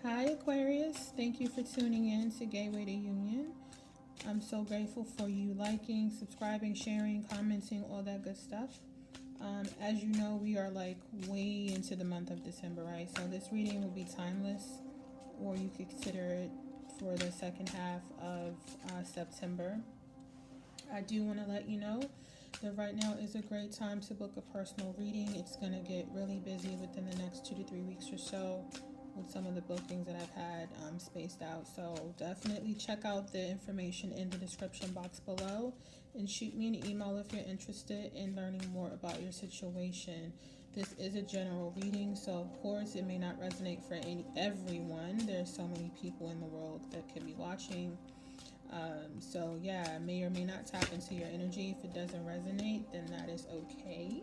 Hi, Aquarius. Thank you for tuning in to Gateway to Union. I'm so grateful for you liking, subscribing, sharing, commenting, all that good stuff. As you know, we are like way into the month of December, right? So this reading will be timeless, or you could consider it for the second half of September. I do want to let you know that right now is a great time to book a personal reading. It's going to get really busy within the next 2 to 3 weeks or so with some of the bookings that I've had spaced out. So definitely check out the information in the description box below and shoot me an email if you're interested in learning more about your situation. This is a general reading, so of course it may not resonate for everyone. There's so many people in the world that could be watching. So yeah, may or may not tap into your energy. If it doesn't resonate, then that is okay.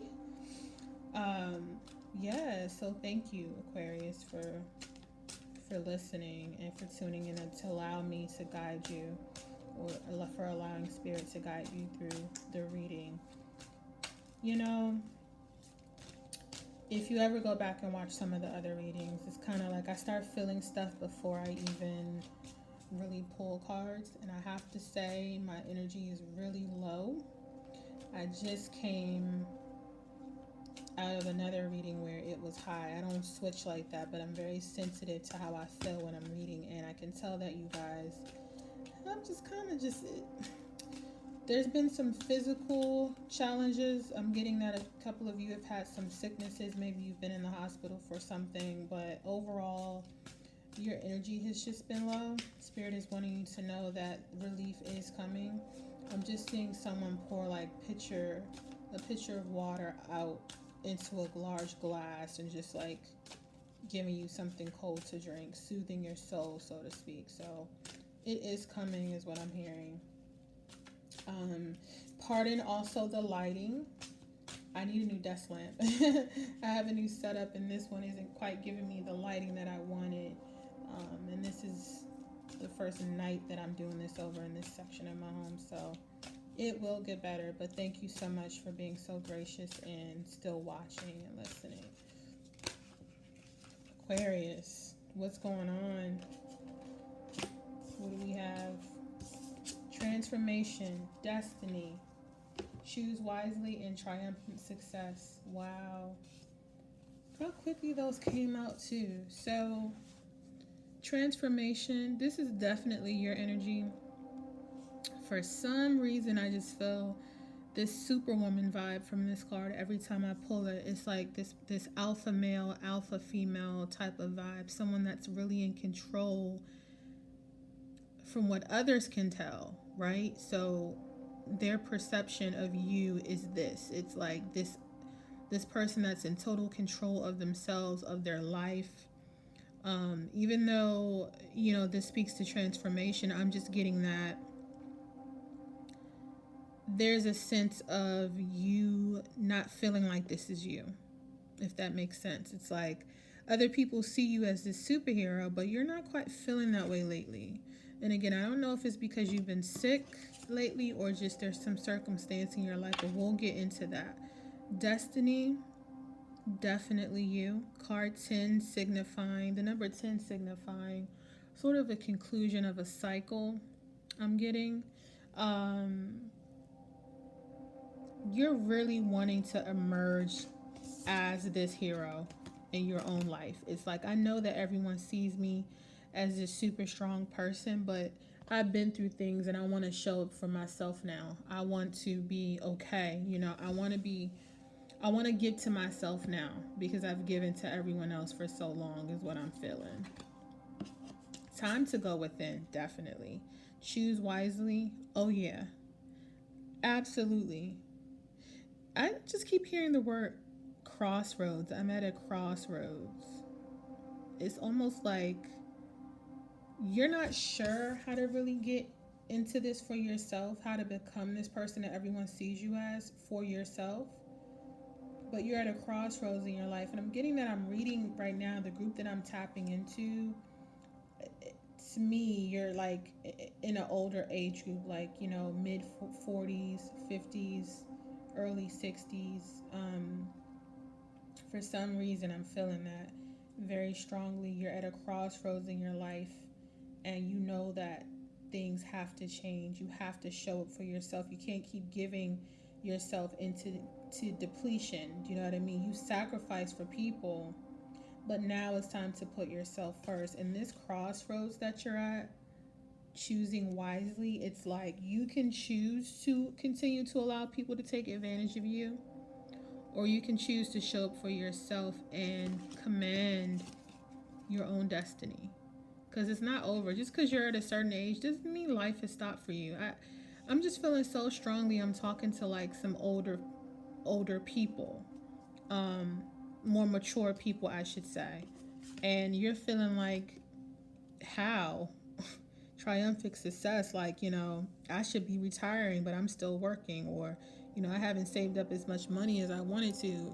Um, yeah, so thank you, Aquarius, for listening and for tuning in and to allow me to guide you, or for allowing Spirit to guide you through the reading. You know, if you ever go back and watch some of the other readings, it's kind of like I start feeling stuff before I even really pull cards, and I have to say my energy is really low. I just came out of another reading where it was high. I don't switch like that, but I'm very sensitive to how I feel when I'm reading, and I can tell that you guys, I'm just kind of just there's been some physical challenges. I'm getting that a couple of you have had some sicknesses. Maybe you've been in the hospital for something, but overall your energy has just been low. Spirit is wanting you to know that relief is coming. I'm just seeing someone pour like a pitcher of water out into a large glass and just like giving you something cold to drink, soothing your soul, so to speak. So it is coming, is what I'm hearing. Pardon also the lighting. I need a new desk lamp. I have a new setup, and this one isn't quite giving me the lighting that I wanted. And this is the first night that I'm doing this over in this section of my home, so it will get better. But thank you so much for being so gracious and still watching and listening. Aquarius, what's going on? What do we have? Transformation, destiny, choose wisely, and triumphant success. Wow. How quickly those came out too. So transformation, this is definitely your energy. For some reason, I just feel this superwoman vibe from this card every time I pull it. It's like this alpha male, alpha female type of vibe. Someone that's really in control from what others can tell, right? So their perception of you is this. It's like this person that's in total control of themselves, of their life. Even though, this speaks to transformation, I'm just getting that there's a sense of you not feeling like this is you, if that makes sense. It's like other people see you as this superhero, but you're not quite feeling that way lately. And again, I don't know if it's because you've been sick lately or just there's some circumstance in your life, but we'll get into that. Destiny, definitely you. Card 10 signifying, the number 10 signifying sort of a conclusion of a cycle, I'm getting. Um, you're really wanting to emerge as this hero in your own life. It's like I know that everyone sees me as this super strong person, but I've been through things and I want to show up for myself now. I want to be okay. I want to give to myself now because I've given to everyone else for so long, is what I'm feeling. Time to go within, definitely. Choose wisely. Oh, yeah. Absolutely. I just keep hearing the word crossroads. I'm at a crossroads. It's almost like you're not sure how to really get into this for yourself, how to become this person that everyone sees you as for yourself. But you're at a crossroads in your life. And I'm getting that I'm reading right now, the group that I'm tapping into, to me, you're like in an older age group, like, mid 40s, 50s, early 60s. For some reason, I'm feeling that. very strongly. You're at a crossroads in your life, and you know that things have to change. You have to show up for yourself. You can't keep giving yourself into depletion. Do you know what I mean? You sacrifice for people, but now it's time to put yourself first. And this crossroads that you're at, choosing wisely, it's like you can choose to continue to allow people to take advantage of you, or you can choose to show up for yourself and command your own destiny. Because it's not over. Just because you're at a certain age doesn't mean life has stopped for you. I'm just feeling so strongly. I'm talking to like some older people, more mature people, I should say. And you're feeling like, how? Triumphant success, like, I should be retiring, but I'm still working, or, I haven't saved up as much money as I wanted to.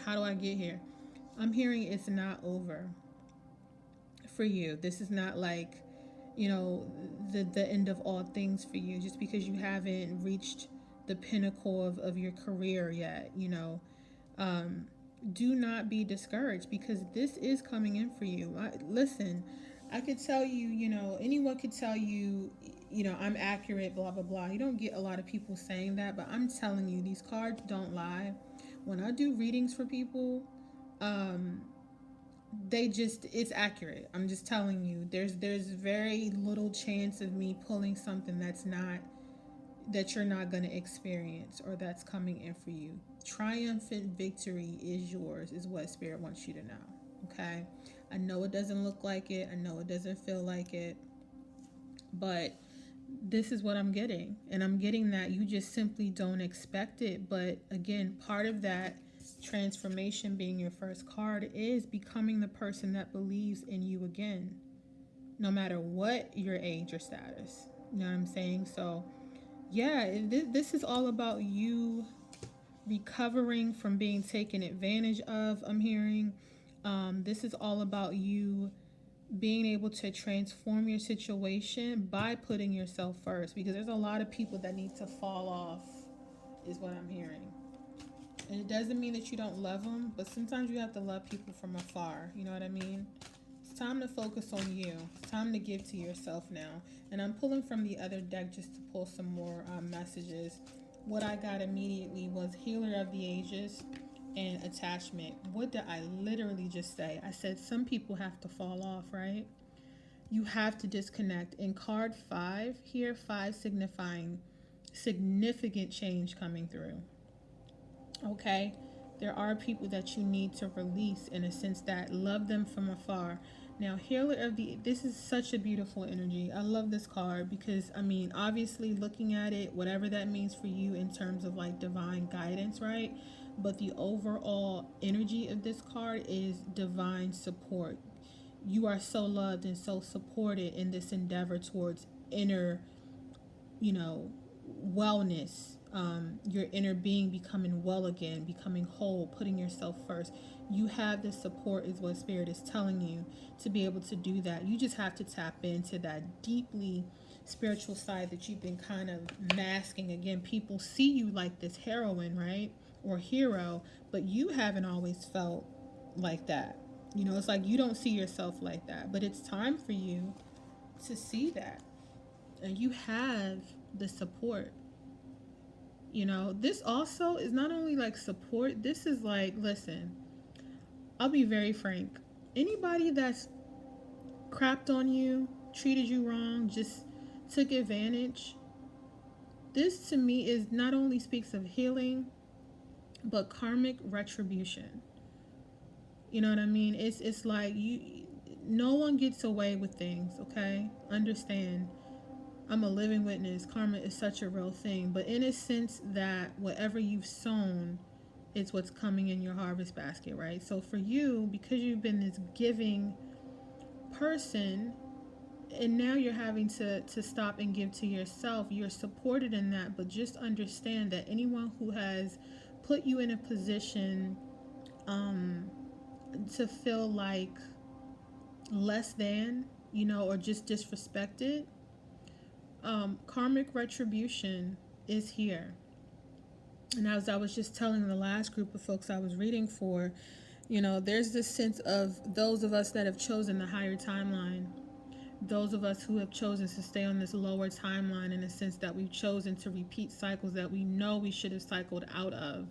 How do I get here? I'm hearing it's not over for you. This is not like, the end of all things for you, just because you haven't reached the pinnacle of your career yet. Do not be discouraged, because this is coming in for you. Listen, I could tell you, anyone could tell you, I'm accurate, blah, blah, blah. You don't get a lot of people saying that, but I'm telling you, these cards don't lie. When I do readings for people, it's accurate. I'm just telling you, there's very little chance of me pulling something that you're not going to experience, or that's coming in for you. Triumphant victory is yours, is what Spirit wants you to know. Okay? I know it doesn't look like it. I know it doesn't feel like it. But this is what I'm getting. And I'm getting that you just simply don't expect it. But again, part of that transformation, being your first card, is becoming the person that believes in you again, no matter what your age or status. You know what I'm saying? So yeah, this is all about you recovering from being taken advantage of, I'm hearing. This is all about you being able to transform your situation by putting yourself first, because there's a lot of people that need to fall off, is what I'm hearing. And it doesn't mean that you don't love them, but sometimes you have to love people from afar. You know what I mean? It's time to focus on you. It's time to give to yourself now. And I'm pulling from the other deck just to pull some more messages. What I got immediately was Healer of the Ages and Attachment. What did I literally just say? I said some people have to fall off, right? You have to disconnect. In card 5 here, 5 signifying significant change coming through. Okay? There are people that you need to release, in a sense that love them from afar. Now, Healer of the, this is such a beautiful energy. I love this card because, obviously looking at it, whatever that means for you in terms of like divine guidance, right? But the overall energy of this card is divine support. You are so loved and so supported in this endeavor towards inner, wellness. Your inner being becoming well again, becoming whole, putting yourself first. You have the support, is what Spirit is telling you, to be able to do that. You just have to tap into that deeply spiritual side that you've been kind of masking. Again, people see you like this heroine, right? Or hero, but you haven't always felt like that. It's like you don't see yourself like that, but it's time for you to see that. And you have the support. This also is not only like support, this is like, listen, I'll be very frank. Anybody that's crapped on you, treated you wrong, just took advantage, this to me is not only speaks of healing, but karmic retribution. You know what I mean? It's like no one gets away with things, okay? Understand. I'm a living witness. Karma is such a real thing, but in a sense that whatever you've sown is what's coming in your harvest basket, right? So for you, because you've been this giving person, and now you're having to stop and give to yourself, you're supported in that, but just understand that anyone who has put you in a position to feel like less than, or just disrespected, karmic retribution is here. And as I was just telling the last group of folks I was reading for, You know, there's this sense of those of us that have chosen the higher timeline, those of us who have chosen to stay on this lower timeline, in a sense that we've chosen to repeat cycles that we know we should have cycled out of.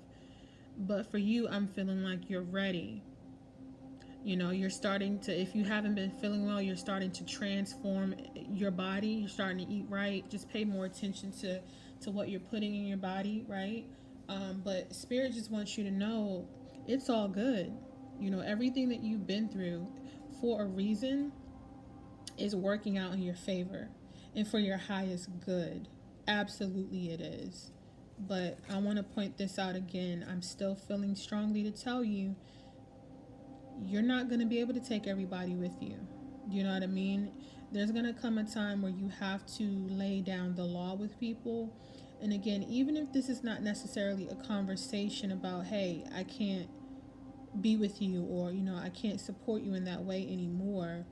But for you, I'm feeling like you're ready. You know, you're starting to, if you haven't been feeling well, you're starting to transform your body. You're starting to eat right. Just pay more attention to what you're putting in your body, right? But Spirit just wants you to know it's all good. You know, everything that you've been through for a reason is working out in your favor and for your highest good. Absolutely, it is. But I want to point this out again. I'm still feeling strongly to tell you you're not going to be able to take everybody with you. You know what I mean? There's going to come a time where you have to lay down the law with people. And again, even if this is not necessarily a conversation about, hey, I can't be with you, or, you know, I can't support you in that way anymore,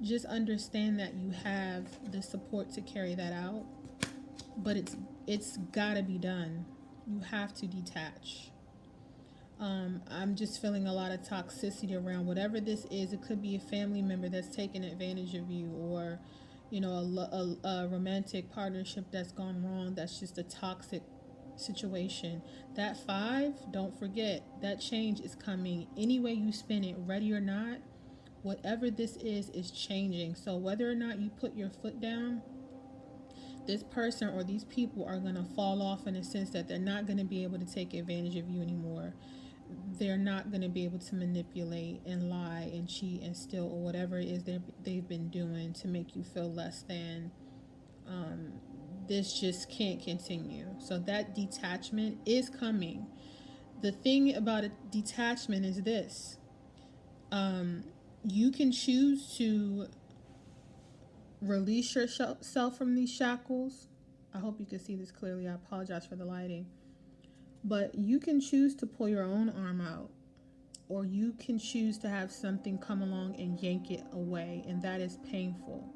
just understand that you have the support to carry that out. But it's got to be done. You have to detach. I'm just feeling a lot of toxicity around whatever this is. It could be a family member that's taking advantage of you, or, you know, a romantic partnership that's gone wrong. That's just a toxic situation. That 5, don't forget, that change is coming. Any way you spin it, ready or not, whatever this is changing. So whether or not you put your foot down, this person or these people are going to fall off, in a sense that they're not going to be able to take advantage of you anymore. They're not going to be able to manipulate and lie and cheat and steal, or whatever it is they've been doing to make you feel less than. This just can't continue. So that detachment is coming. The thing about a detachment is this. You can choose to release yourself from these shackles. I hope you can see this clearly. I apologize for the lighting. But you can choose to pull your own arm out, or you can choose to have something come along and yank it away, and that is painful.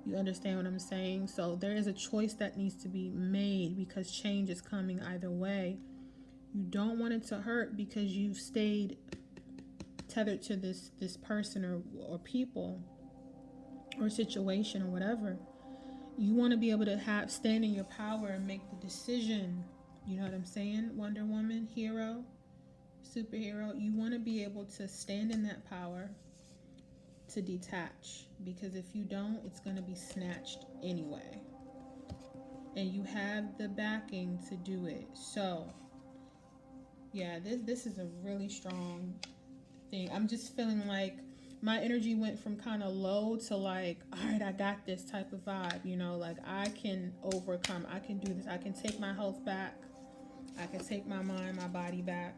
You understand what I'm saying? So there is a choice that needs to be made, because change is coming either way. You don't want it to hurt because you've stayed tethered to this person or people or situation or whatever. You want to be able to stand in your power and make the decision. You know what I'm saying? Wonder Woman, hero, superhero. You want to be able to stand in that power to detach, because if you don't, it's going to be snatched anyway. And you have the backing to do it. So, yeah, this is a really strong thing. I'm just feeling like my energy went from kind of low to like, all right, I got this type of vibe, you know, like I can overcome, I can do this, I can take my health back, I can take my mind, my body back,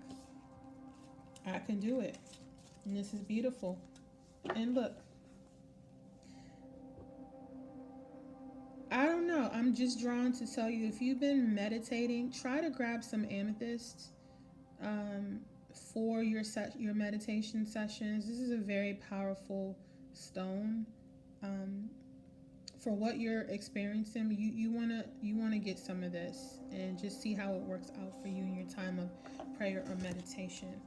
I can do it. And this is beautiful. And look, I don't know, I'm just drawn to tell you, if you've been meditating, try to grab some amethysts for your meditation sessions. This is a very powerful stone. For what you're experiencing, you wanna get some of this and just see how it works out for you in your time of prayer or meditation.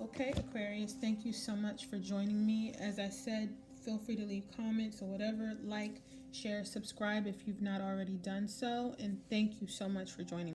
Okay, Aquarius, thank you so much for joining me. As I said, feel free to leave comments or whatever, like, share, subscribe if you've not already done so, and thank you so much for joining me.